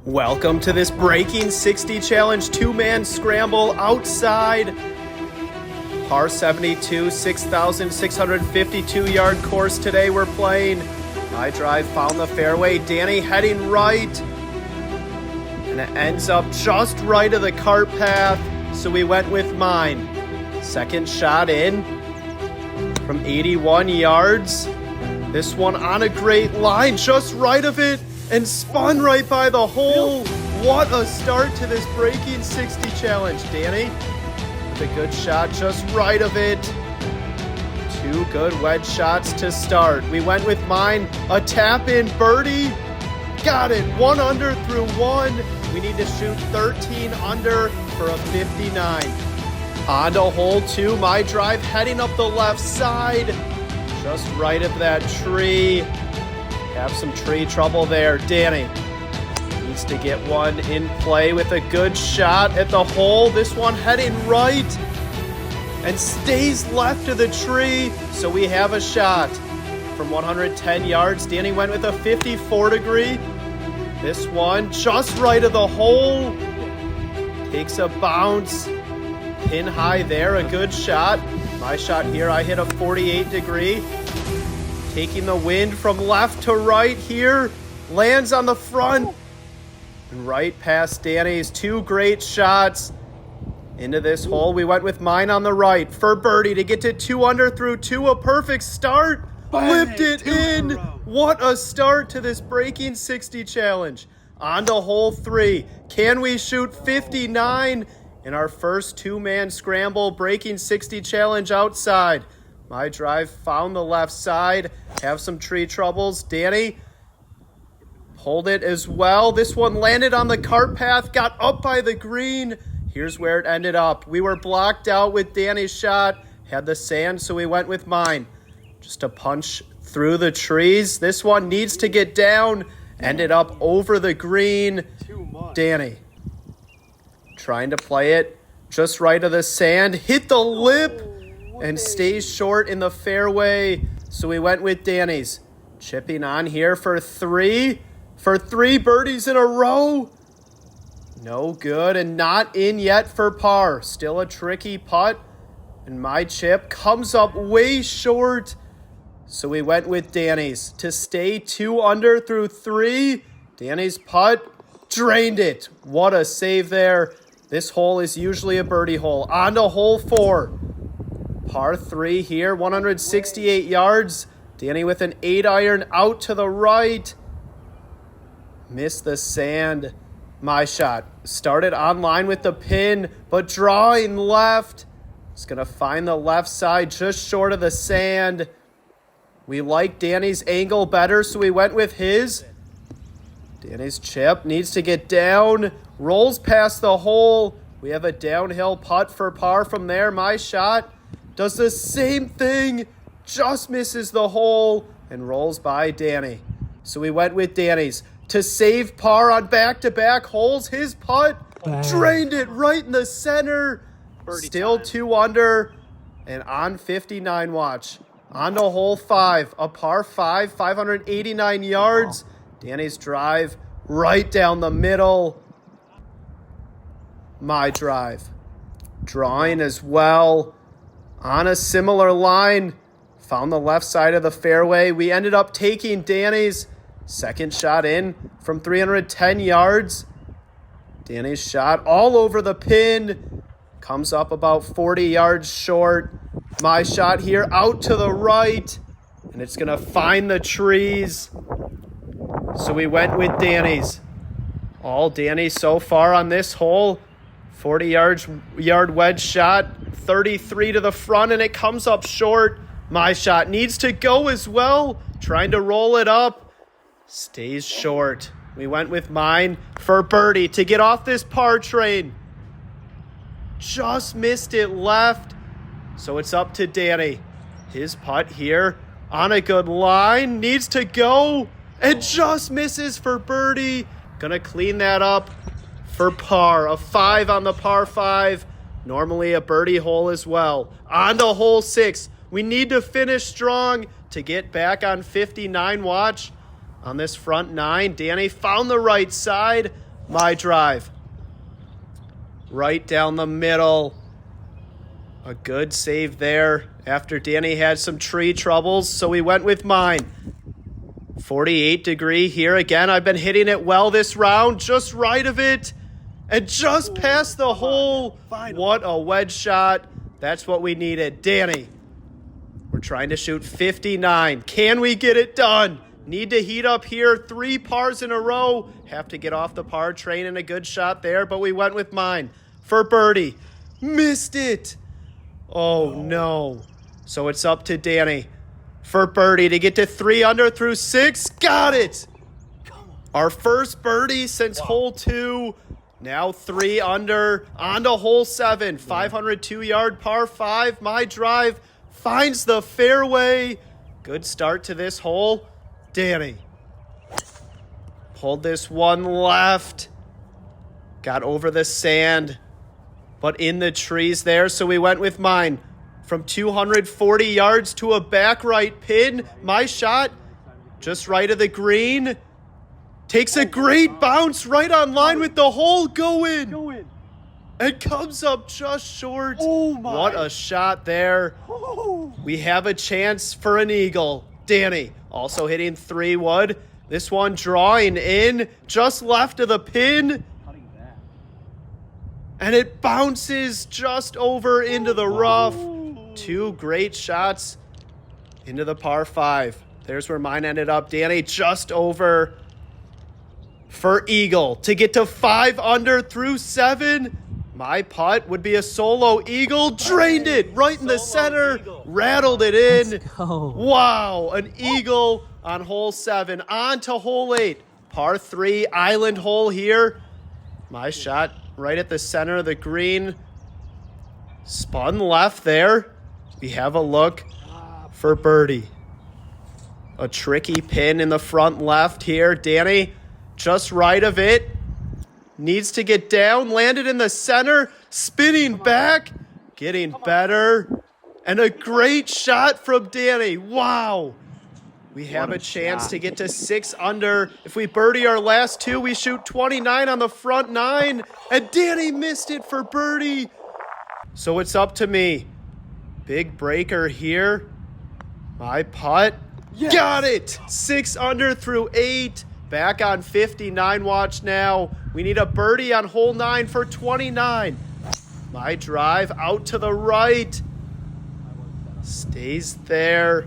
Welcome to this Breaking 60 Challenge two-man scramble outside. Par 72, 6,652 yard course today we're playing. My drive found the fairway. Danny heading right. And it ends up just right of the cart path, so we went with mine. Second shot in from 81 yards. This one on a great line, just right of it, and spun right by the hole. What a start to this Breaking 60 Challenge. Danny with a good shot just right of it. Two good wedge shots to start. We went with mine, a tap-in birdie. Got it, 1 under through 1. We need to shoot 13 under for a 59. On to hole 2, my drive heading up the left side. Just right of that tree. Have some tree trouble there. Danny needs to get one in play with a good shot at the hole. This one heading right and stays left of the tree, so we have a shot from 110 yards. Danny went with a 54 degree. This one just right of the hole. Takes a bounce. Pin high there, a good shot. My shot here, I hit a 48 degree. Taking the wind from left to right here. Lands on the front. And right past Danny's. Two great shots into this hole. We went with mine on the right for birdie to get to 2 under through 2. A perfect start. Whipped it in. What a start to this Breaking 60 Challenge. On to hole 3. Can we shoot 59 in our first two-man scramble Breaking 60 Challenge outside? My drive found the left side. Have some tree troubles. Danny pulled it as well. This one landed on the cart path, got up by the green. Here's where it ended up. We were blocked out with Danny's shot. Had the sand, so we went with mine. Just a punch through the trees. This one needs to get down. Ended up over the green. Danny trying to play it just right of the sand. Hit the lip and stays short in the fairway. So we went with Danny's. Chipping on here for three birdies in a row. No good, and not in yet for par. Still a tricky putt. And my chip comes up way short. So we went with Danny's to stay 2 under through 3. Danny's putt drained it. What a save there. This hole is usually a birdie hole. On to hole 4. Par 3 here, 168 yards. Danny with an 8-iron out to the right. Missed the sand. My shot started on line with the pin, but drawing left. It's going to find the left side just short of the sand. We like Danny's angle better, so we went with his. Danny's chip needs to get down. Rolls past the hole. We have a downhill putt for par from there. My shot does the same thing, just misses the hole and rolls by Danny. So we went with Danny's to save par on back-to-back holes. His putt drained it right in the center. Still 2 under and on 59 watch. On to hole 5, a par 5, 589 yards. Danny's drive right down the middle. My drive drawing as well. On a similar line, found the left side of the fairway. We ended up taking Danny's. Second shot in from 310 yards. Danny's shot all over the pin. Comes up about 40 yards short. My shot here out to the right. And it's going to find the trees. So we went with Danny's. All Danny so far on this hole. 40-yard wedge shot. 33 to the front, and it comes up short. My shot needs to go as well. Trying to roll it up. Stays short. We went with mine for birdie to get off this par train. Just missed it left. So it's up to Danny. His putt here on a good line. Needs to go and just misses for birdie. Gonna clean that up for par. A 5 on the par 5. Normally a birdie hole as well. On to hole 6. We need to finish strong to get back on 59 watch. On this front 9, Danny found the right side. My drive. Right down the middle. A good save there after Danny had some tree troubles, so we went with mine. 48 degree here again. I've been hitting it well this round, just right of it, and just past the hole. What a wedge shot. That's what we needed. Danny, we're trying to shoot 59. Can we get it done? Need to heat up here. 3 pars in a row. Have to get off the par train and a good shot there, but we went with mine for birdie. Missed it. Oh, no. So it's up to Danny for birdie to get to 3 under through 6. Got it. Our first birdie since hole 2. Now 3 under on to hole 7. 502-yard par 5. My drive finds the fairway. Good start to this hole. Danny pulled this one left. Got over the sand, but in the trees there, so we went with mine. From 240 yards to a back right pin. My shot just right of the green. Takes a great bounce right on line with the hole. Go in. And comes up just short. Oh my. What a shot there. We have a chance for an eagle. Danny also hitting 3 wood. This one drawing in just left of the pin. And it bounces just over into the rough. 2 great shots into the par 5. There's where mine ended up. Danny just over for eagle to get to 5 under through 7. My putt would be a solo eagle. Drained it right in the center. Rattled it in. Let's go. Wow, an eagle on hole 7. On to hole 8. Par 3 island hole here. My shot right at the center of the green. Spun left there. We have a look for birdie. A tricky pin in the front left here. Danny just right of it. Needs to get down. Landed in the center. Spinning back. Getting better. And a great shot from Danny. Wow. We have a chance to get to 6 under. If we birdie our last 2, we shoot 29 on the front 9. And Danny missed it for birdie. So it's up to me. Big breaker here. My putt. Yes. Got it. 6 under through 8. Back on 59 watch now. We need a birdie on hole 9 for 29. My drive out to the right. Stays there.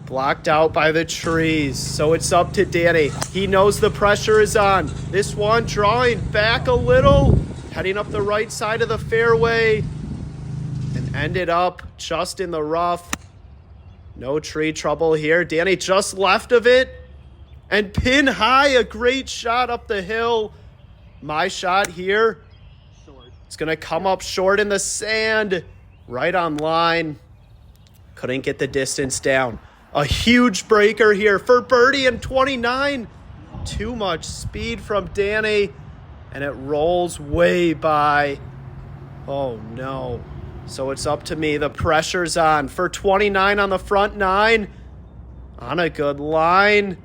Blocked out by the trees. So it's up to Danny. He knows the pressure is on. This one drawing back a little. Heading up the right side of the fairway. And ended up just in the rough. No tree trouble here. Danny just left of it. And pin high, a great shot up the hill. My shot here. It's going to come up short in the sand. Right on line. Couldn't get the distance down. A huge breaker here for birdie in 29. Too much speed from Danny. And it rolls way by. Oh, no. So it's up to me. The pressure's on for 29 on the front 9. On a good line.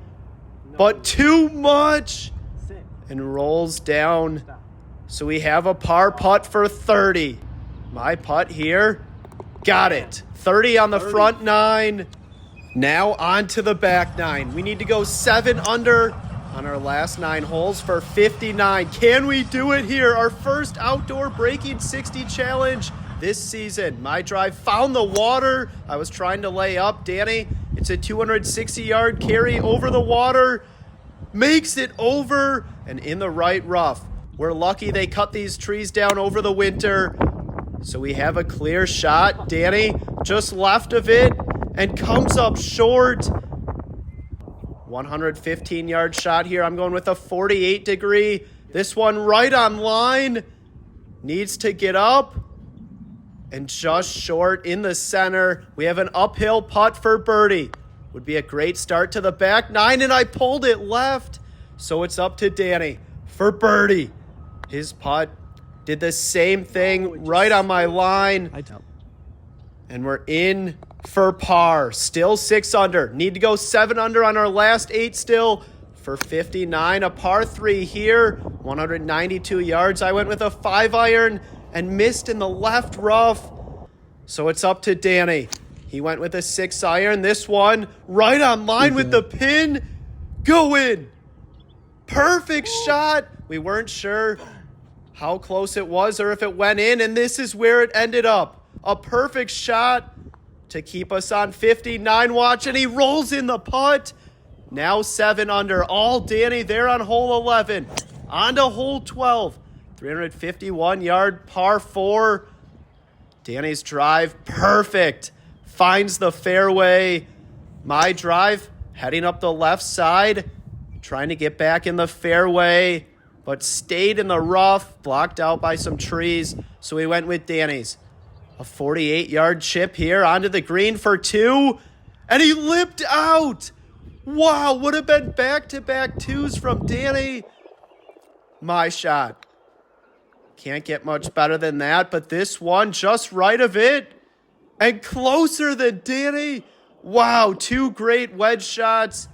But too much. And rolls down. So we have a par putt for 30. My putt here. Got it. 30 on the front 9. Now on to the back 9. We need to go 7 under on our last 9 holes for 59. Can we do it here? Our first outdoor breaking 60 challenge this season. My drive found the water. I was trying to lay up. Danny, it's a 260-yard carry over the water. Makes it over and in the right rough. We're lucky they cut these trees down over the winter. So we have a clear shot. Danny just left of it and comes up short. 115-yard shot here. I'm going with a 48 degree. This one right on line. Needs to get up. And just short in the center. We have an uphill putt for birdie. Would be a great start to the back 9, and I pulled it left. So it's up to Danny for birdie. His putt did the same thing right on my line. And we're in for par. Still 6 under. Need to go 7 under on our last 8 still for 59. A par 3 here, 192 yards. I went with a 5-iron and missed in the left rough. So it's up to Danny. He went with a 6-iron. This one right on line with the pin. Go in. Perfect shot. We weren't sure how close it was or if it went in, and this is where it ended up. A perfect shot to keep us on 59. Watch, and he rolls in the putt. Now 7 under. All Danny there on hole 11. On to hole 12. 351-yard par 4. Danny's drive, perfect. Finds the fairway. My drive, heading up the left side. Trying to get back in the fairway, but stayed in the rough, blocked out by some trees. So we went with Danny's. A 48-yard chip here onto the green for 2. And he lipped out. Wow, would have been back-to-back 2s from Danny. My shot. Can't get much better than that, but this one just right of it. And closer than Danny. Wow, 2 great wedge shots.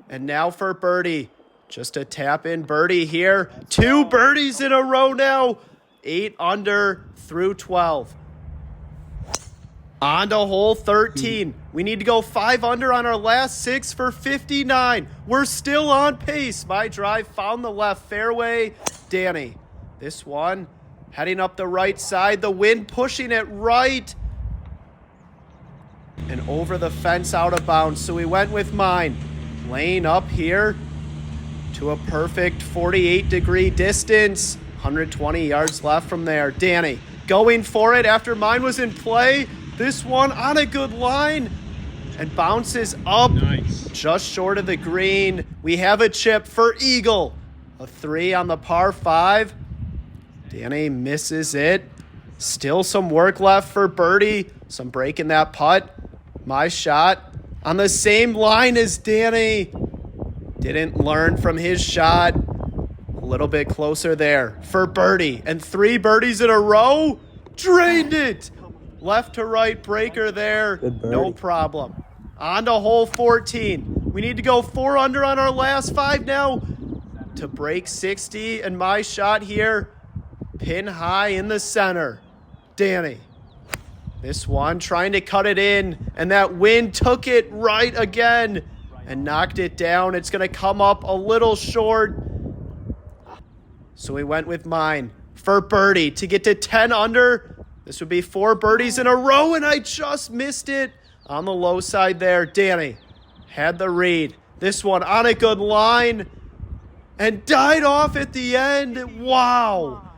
And now for birdie. Just a tap-in birdie here. 2 birdies in a row now. 8 under through 12. On to hole 13. We need to go 5 under on our last 6 for 59. We're still on pace. My drive found the left fairway. Danny, this one heading up the right side. The wind pushing it right. And over the fence out of bounds. So we went with mine. Laying up here to a perfect 48-degree distance. 120 yards left from there. Danny going for it after mine was in play. This one on a good line and bounces up just short of the green. We have a chip for eagle. A 3 on the par 5. Danny misses it. Still some work left for birdie. Some break in that putt. My shot on the same line as Danny. Didn't learn from his shot. A little bit closer there for birdie. And 3 birdies in a row. Drained it. Left to right breaker there. No problem. On to hole 14. We need to go 4 under on our last 5 now to break 60. And my shot here, pin high in the center. Danny. This one trying to cut it in, and that wind took it right again and knocked it down. It's going to come up a little short. So we went with mine for birdie to get to 10 under. This would be 4 birdies in a row, and I just missed it on the low side there. Danny had the read. This one on a good line and died off at the end. Wow.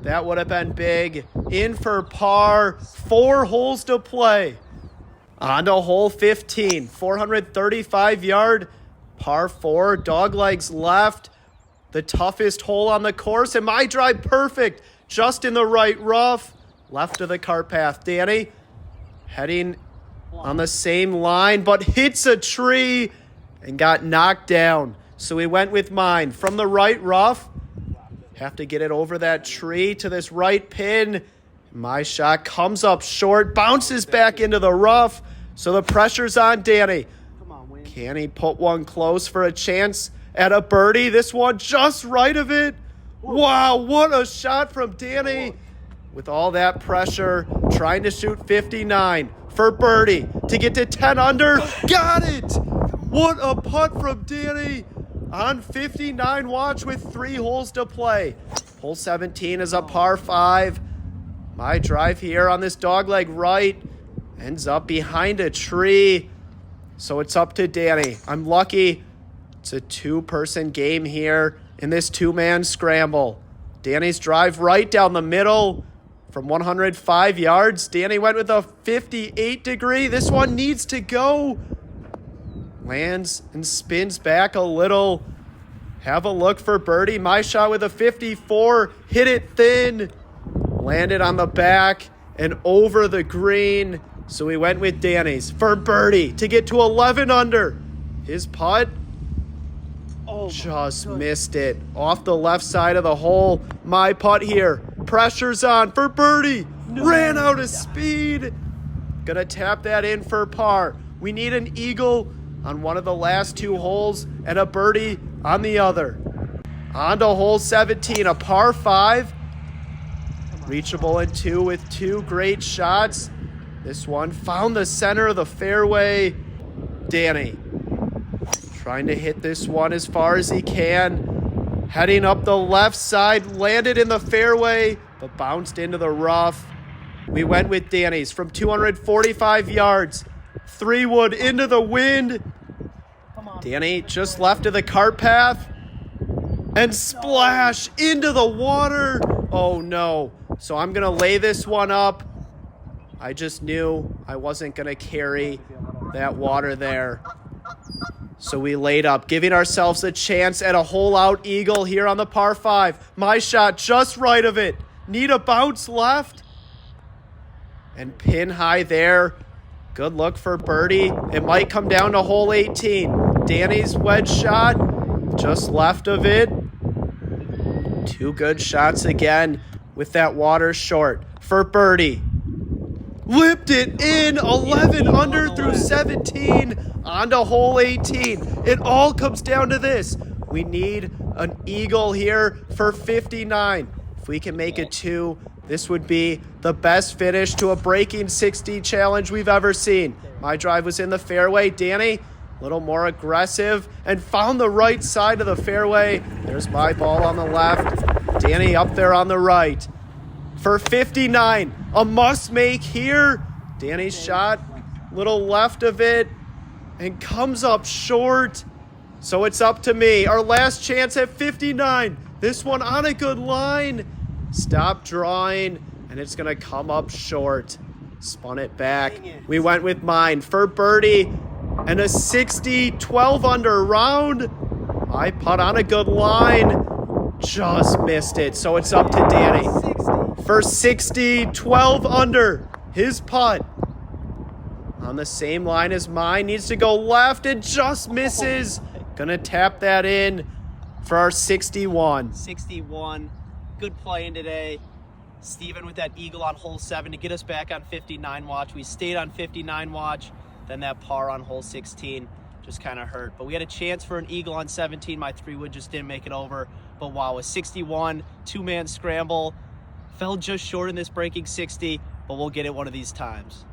That would have been big. In for par. 4 holes to play. On to hole 15. 435-yard par 4. Dog legs left. The toughest hole on the course. And my drive perfect. Just in the right rough. Left of the cart path. Danny heading on the same line, but hits a tree and got knocked down. So we went with mine from the right rough. Have to get it over that tree to this right pin. My shot comes up short, bounces back into the rough. So the pressure's on Danny. Can he put one close for a chance at a birdie? This one just right of it. Wow, what a shot from Danny. With all that pressure, trying to shoot 59 for birdie to get to 10 under. Got it! What a putt from Danny. On 59, watch with 3 holes to play. Hole 17 is a par 5. My drive here on this dogleg right ends up behind a tree. So it's up to Danny. I'm lucky. It's a 2-person game here in this 2-man scramble. Danny's drive right down the middle from 105 yards. Danny went with a 58-degree. This one needs to go. Lands and spins back a little. Have a look for birdie. My shot with a 54. Hit it thin. Landed on the back and over the green. So we went with Danny's for birdie to get to 11 under. His putt just missed it. Off the left side of the hole. My putt here. Pressure's on for birdie. Ran out of speed. Gonna tap that in for par. We need an eagle on one of the last 2 holes and a birdie on the other. On to hole 17, a par 5. Reachable in 2 with 2 great shots. This one found the center of the fairway. Danny trying to hit this one as far as he can. Heading up the left side, landed in the fairway, but bounced into the rough. We went with Danny's from 245 yards. 3-wood into the wind. Danny just left of the cart path. And splash into the water. Oh no. So I'm going to lay this one up. I just knew I wasn't going to carry that water there. So we laid up, giving ourselves a chance at a hole-out eagle here on the par 5. My shot just right of it. Need a bounce left. And pin high there. Good look for birdie. It might come down to hole 18. Danny's wedge shot just left of it. 2 good shots again with that water short for birdie. Lipped it in, 11 under through 17, onto hole 18. It all comes down to this. We need an eagle here for 59. If we can make it 2, this would be the best finish to a breaking 60 challenge we've ever seen. My drive was in the fairway. Danny, a little more aggressive, and found the right side of the fairway. There's my ball on the left. Danny up there on the right. For 59, a must make here. Danny's shot, little left of it, and comes up short. So it's up to me. Our last chance at 59. This one on a good line. Stop drawing, and it's going to come up short. Spun it back. We went with mine for birdie and a 60, 12 under round. I putt on a good line. Just missed it. So it's up to Danny. For 60, 12 under. His putt on the same line as mine. Needs to go left and just misses. Gonna tap that in for our 61. 61. Good playing today. Steven with that eagle on hole 7 to get us back on 59 watch. We stayed on 59 watch. Then that par on hole 16 just kind of hurt. But we had a chance for an eagle on 17. My 3-wood just didn't make it over. But wow, a 61, 2-man scramble. Fell just short in this breaking 60, but we'll get it one of these times.